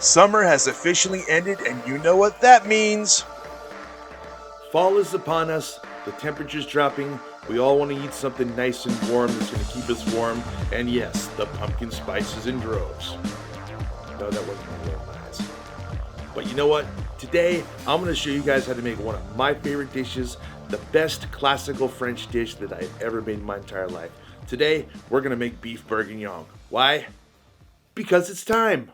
Summer has officially ended, and you know what that means. Fall is upon us, the temperature's dropping, we all want to eat something nice and warm that's going to keep us warm, and yes, the pumpkin spices in droves. No, that wasn't my real eyes. But you know what? Today, I'm going to show you guys how to make one of my favorite dishes, the best classical French dish that I've ever made in my entire life. Today, we're going to make beef bourguignon. Why? Because it's time.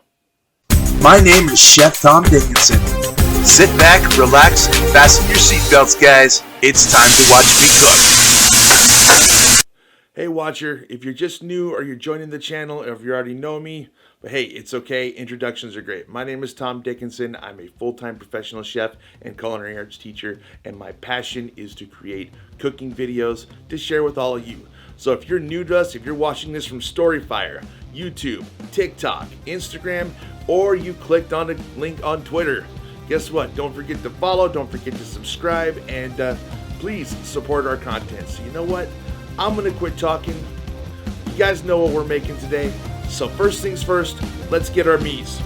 My name is Chef Tom Dickinson. Sit back, relax, and fasten your seatbelts, guys. It's time to watch me cook. Hey watcher, if you're just new or you're joining the channel or if you already know me, but hey, it's okay, introductions are great. My name is Tom Dickinson. I'm a full-time professional chef and culinary arts teacher, and my passion is to create cooking videos to share with all of you. So if you're new to us, if you're watching this from Storyfire, YouTube, TikTok, Instagram, or you clicked on a link on Twitter, guess what? Don't forget to follow, don't forget to subscribe, and please support our content. So you know what? I'm gonna quit talking. You guys know what we're making today. So first things first, let's get our meats.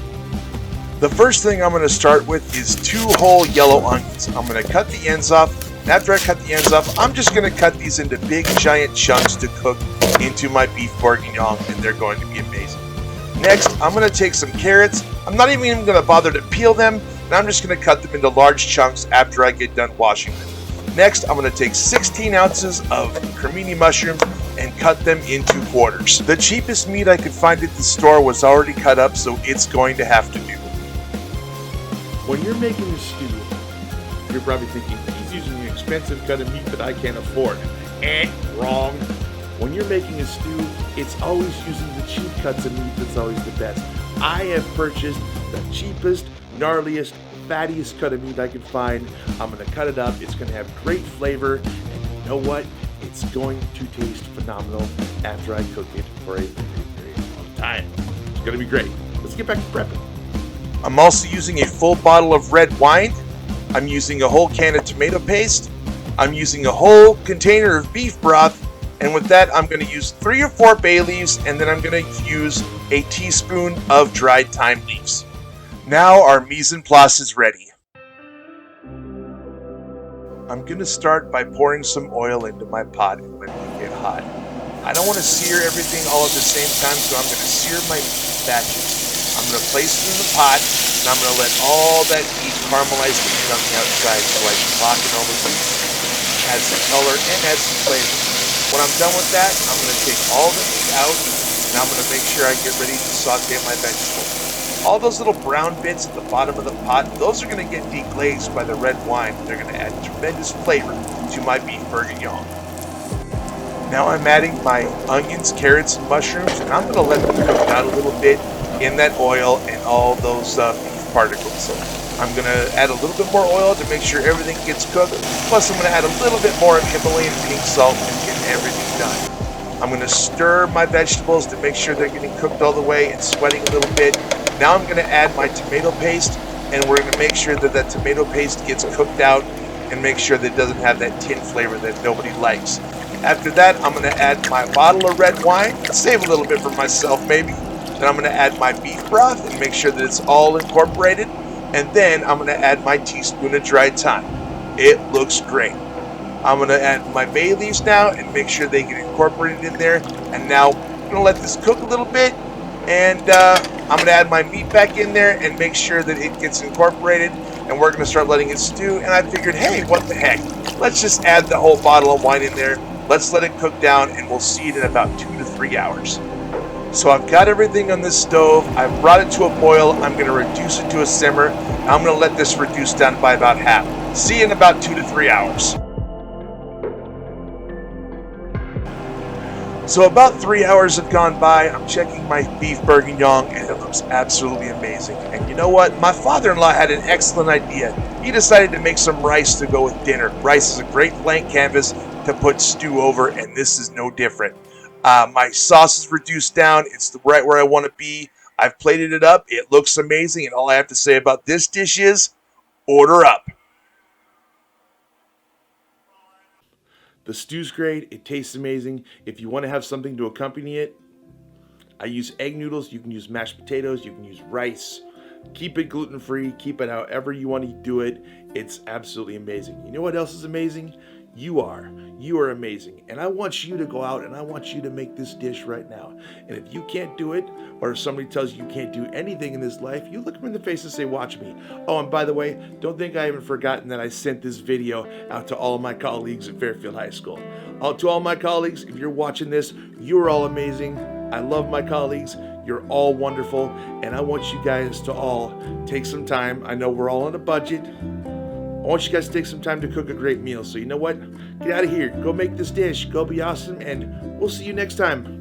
The first thing I'm gonna start with is 2 whole yellow onions. I'm gonna cut the ends off. After I cut the ends off, I'm just gonna cut these into big giant chunks to cook into my beef bourguignon, and they're going to be amazing. Next, I'm gonna take some carrots. I'm not even gonna bother to peel them, and I'm just gonna cut them into large chunks after I get done washing them. Next, I'm going to take 16 ounces of cremini mushrooms and cut them into quarters. The cheapest meat I could find at the store was already cut up, so it's going to have to do. When you're making a stew, you're probably thinking, he's using an expensive cut of meat that I can't afford. Wrong. When you're making a stew, it's always using the cheap cuts of meat that's always the best. I have purchased the cheapest, gnarliest, fattiest cut of meat I can find. I'm going to cut it up. It's going to have great flavor, and you know what? It's going to taste phenomenal after I cook it for a very long time. It's going to be great. Let's get back to prepping. I'm also using a full bottle of red wine. I'm using a whole can of tomato paste. I'm using a whole container of beef broth, and with that I'm going to use 3 or 4 bay leaves, and then I'm going to use a teaspoon of dried thyme leaves. Now our mise en place is ready. I'm going to start by pouring some oil into my pot and letting it get hot. I don't want to sear everything all at the same time, so I'm going to sear my batches. I'm going to place it in the pot, and I'm going to let all that heat caramelize the meat on the outside so I can lock it over the meat. Add some color and add some flavor. When I'm done with that, I'm going to take all the meat out, and I'm going to make sure I get ready to saute my vegetables. All those little brown bits at the bottom of the pot, those are going to get deglazed by the red wine. They're going to add tremendous flavor to my beef bourguignon. Now I'm adding my onions, carrots, and mushrooms, and I'm going to let them cook down a little bit in that oil and all those beef particles. I'm going to add a little bit more oil to make sure everything gets cooked. Plus I'm going to add a little bit more Himalayan pink salt and get everything done. I'm going to stir my vegetables to make sure they're getting cooked all the way and sweating a little bit. Now I'm going to add my tomato paste, and we're going to make sure that that tomato paste gets cooked out and make sure that it doesn't have that tin flavor that nobody likes. After that, I'm going to add my bottle of red wine, save a little bit for myself maybe. Then I'm going to add my beef broth and make sure that it's all incorporated. And then I'm going to add my teaspoon of dried thyme. It looks great. I'm going to add my bay leaves now and make sure they get incorporated in there. And now I'm going to let this cook a little bit. And I'm going to add my meat back in there and make sure that it gets incorporated. And we're going to start letting it stew. And I figured, hey, what the heck? Let's just add the whole bottle of wine in there. Let's let it cook down, and we'll see it in about 2 to 3 hours. So I've got everything on this stove. I've brought it to a boil. I'm going to reduce it to a simmer. I'm going to let this reduce down by about half. See you in about 2 to 3 hours. So about 3 hours have gone by. I'm checking my beef bourguignon, and it looks absolutely amazing. And you know what? My father-in-law had an excellent idea. He decided to make some rice to go with dinner. Rice is a great blank canvas to put stew over, and this is no different. My sauce is reduced down. It's right where I want to be. I've plated it up. It looks amazing, and all I have to say about this dish is, order up. The stew's great. It tastes amazing. If you want to have something to accompany it, I use egg noodles. You can use mashed potatoes. You can use rice. Keep it gluten-free. Keep it however you want to do it. It's absolutely amazing. You know what else is amazing? You are. You are amazing. And I want you to go out and I want you to make this dish right now. And if you can't do it, or if somebody tells you you can't do anything in this life, you look them in the face and say, watch me. Oh, and by the way, don't think I haven't forgotten that I sent this video out to all of my colleagues at Fairfield High School. To all my colleagues, if you're watching this, you're all amazing. I love my colleagues. You're all wonderful. And I want you guys to all take some time. I know we're all on a budget. I want you guys to take some time to cook a great meal. So you know what? Get out of here. Go make this dish. Go be awesome. And we'll see you next time.